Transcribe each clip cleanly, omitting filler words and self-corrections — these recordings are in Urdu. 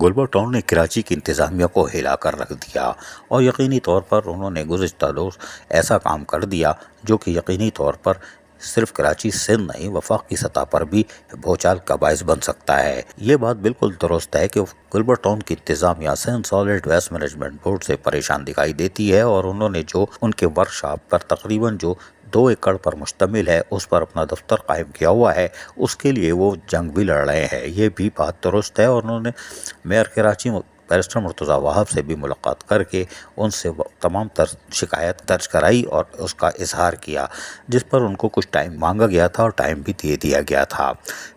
گلبرگ ٹاؤن نے کراچی کی انتظامیہ کو ہلا کر رکھ دیا اور یقینی طور پر انہوں نے گزشتہ روز ایسا کام کر دیا جو کہ یقینی طور پر صرف کراچی سندھ نہیں وفاق کی سطح پر بھی بھوچال کا باعث بن سکتا ہے۔ یہ بات بالکل درست ہے کہ گلبرگ ٹاؤن کی انتظامیہ Sindh solid waste management board سے پریشان دکھائی دیتی ہے اور انہوں نے جو ان کے ورکشاپ پر تقریباً جو 2 ایکڑ پر مشتمل ہے اس پر اپنا دفتر قائم کیا ہوا ہے، اس کے لیے وہ جنگ بھی لڑ رہے ہیں۔ یہ بھی بات درست ہے اور انہوں نے میئر کراچی بیرسٹر مرتضی وہاب سے بھی ملاقات کر کے ان سے تمام تر شکایت درج کرائی اور اس کا اظہار کیا، جس پر ان کو کچھ ٹائم مانگا گیا تھا اور ٹائم بھی دے دیا گیا تھا۔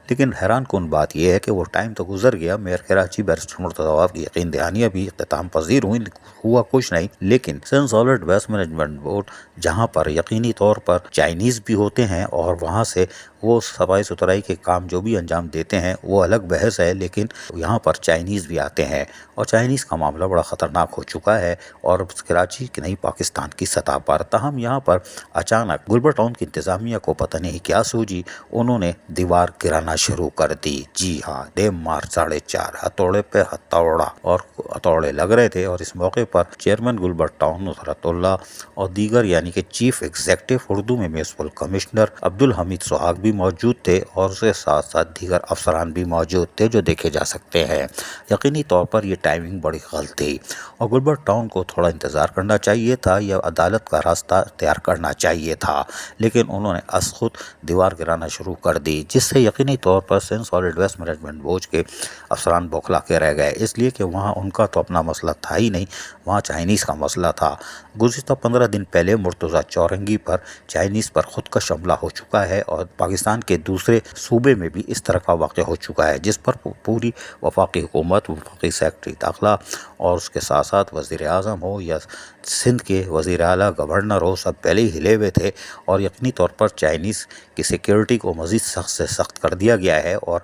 لیکن حیران کن بات یہ ہے کہ وہ ٹائم تو گزر گیا، میئر کراچی بیرسٹر مرتضی وہاب کی یقین دہانیاں بھی اختتام پذیر ہوئی، ہوا کچھ نہیں، لیکن Sindh solid waste management board جہاں پر یقینی طور پر چائنیز بھی ہوتے ہیں اور وہاں سے وہ صفائی ستھرائی کے کام جو بھی انجام دیتے ہیں وہ الگ بحث ہے، لیکن یہاں پر چائنیز بھی آتے ہیں اور چائنیز کا معاملہ بڑا خطرناک ہو چکا ہے اور کراچی کی نہیں پاکستان کی سطح پر۔ تاہم یہاں پر اچانک گلبرگ ٹاؤن کی انتظامیہ کو پتہ نہیں کیا سوجی، انہوں نے دیوار گرانا شروع کر دی۔ جی ہاں، ڈیم مار 4.5 ہتھوڑے پہ ہتھوڑا اور ہتھوڑے لگ رہے تھے، اور اس موقع پر چیئرمین گلبرگ ٹاؤن نصرت اللہ اور دیگر یعنی کہ چیف ایگزیکٹو اردو میں میونسپل کمشنر عبدالحمید سہاگ بھی موجود تھے اور اس کے ساتھ ساتھ دیگر افسران بھی موجود تھے جو دیکھے جا سکتے ہیں۔ یقینی طور پر یہ ٹائمنگ بڑی غلط تھی اور گلبرگ ٹاؤن کو تھوڑا انتظار کرنا چاہیے تھا یا عدالت کا راستہ اختیار کرنا چاہیے تھا، لیکن انہوں نے از خود دیوار گرانا شروع کر دی، جس سے یقینی طور پر Sindh solid waste management board کے افسران بوکھلا کے رہ گئے، اس لیے کہ وہاں ان کا تو اپنا مسئلہ تھا ہی نہیں، وہاں چائنیز کا مسئلہ تھا۔ گزشتہ 15 دن پہلے مرتضی چورنگی پر چائنیز پر خودکش حملہ ہو چکا ہے اور پاکستان کے دوسرے صوبے میں بھی اس طرح کا واقعہ ہو چکا ہے، جس پر پوری وفاقی حکومت، وفاقی سیکرٹری داخلہ اور اس کے ساتھ ساتھ وزیر اعظم ہو یا سندھ کے وزیر اعلیٰ گورنر ہو، سب پہلے ہی ہلے ہوئے تھے اور یقینی طور پر چائنیز کی سیکیورٹی کو مزید سخت سے سخت کر دیا گیا ہے اور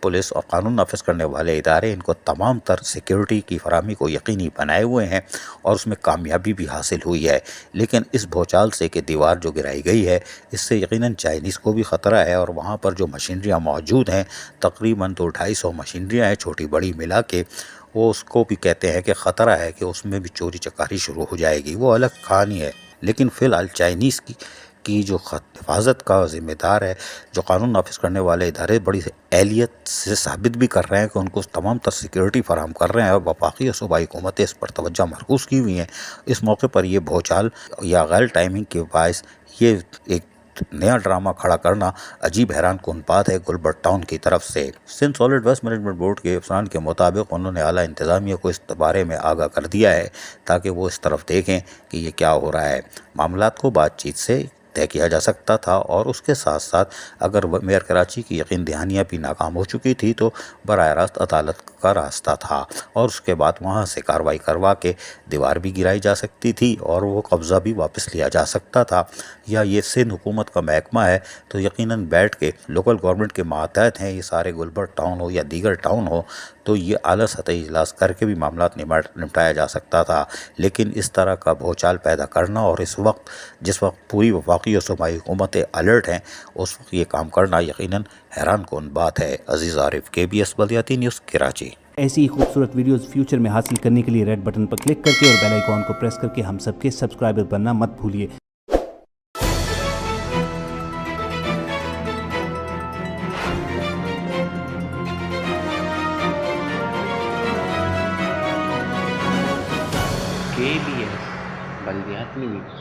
پولیس اور قانون نافذ کرنے والے ادارے ان کو تمام تر سیکیورٹی کی فراہمی کو یقینی بنائے ہوئے ہیں اور اس میں کامیابی بھی حاصل ہوئی ہے۔ لیکن اس بھوچال سے کہ دیوار جو گرائی گئی ہے، اس سے یقیناً چائنیز کو بھی خطرہ ہے اور وہاں پر جو مشینریاں موجود ہیں، تقریباً 200-250 مشینریاں ہیں چھوٹی بڑی ملا کے، وہ اس کو بھی کہتے ہیں کہ خطرہ ہے کہ اس میں بھی چوری چکاری شروع ہو جائے گی، وہ الگ کہانی ہے۔ لیکن فی الحال چائنیز کی جو حفاظت کا ذمہ دار ہے، جو قانون نافذ کرنے والے ادارے بڑی اہلیت سے ثابت بھی کر رہے ہیں کہ ان کو تمام تر سیکیورٹی فراہم کر رہے ہیں اور وفاقی اور صوبائی حکومتیں اس پر توجہ مرکوز کی ہوئی ہیں، اس موقع پر یہ بھوچال یا غیر ٹائمنگ کے باعث یہ ایک نیا ڈرامہ کھڑا کرنا عجیب حیران کن بات ہے گلبرگ ٹاؤن کی طرف سے۔ Sindh solid waste management board کے افسران کے مطابق انہوں نے اعلیٰ انتظامیہ کو اس بارے میں آگاہ کر دیا ہے تاکہ وہ اس طرف دیکھیں کہ یہ کیا ہو رہا ہے۔ معاملات کو بات چیت سے طے کیا جا سکتا تھا اور اس کے ساتھ ساتھ اگر میئر کراچی کی یقین دہانیاں بھی ناکام ہو چکی تھی تو براہ راست عدالت کا راستہ تھا اور اس کے بعد وہاں سے کارروائی کروا کے دیوار بھی گرائی جا سکتی تھی اور وہ قبضہ بھی واپس لیا جا سکتا تھا، یا یہ سندھ حکومت کا محکمہ ہے تو یقیناً بیٹھ کے لوکل گورنمنٹ کے ماتحت ہیں یہ سارے گلبرگ ٹاؤن ہو یا دیگر ٹاؤن ہو، تو یہ اعلیٰ سطحی اجلاس کر کے بھی معاملات نمٹایا جا سکتا تھا۔ لیکن اس طرح کا بھوچال پیدا کرنا اور اس وقت جس وقت پوری وفاقی اور صوبائی حکومتیں الرٹ ہیں، اس وقت یہ کام کرنا یقیناً حیران کن بات ہے۔ عزیز عارف، KBS بلدیاتی نیوز، کراچی۔ ایسی ہی خوبصورت ویڈیوز فیوچر میں حاصل کرنے کے لیے ریڈ بٹن پر کلک کر کے اور بیل آئیکن کو پریس کر کے ہم سب کے سبسکرائبر بننا مت بھولیے۔ KBS بلدیاتی نیوز۔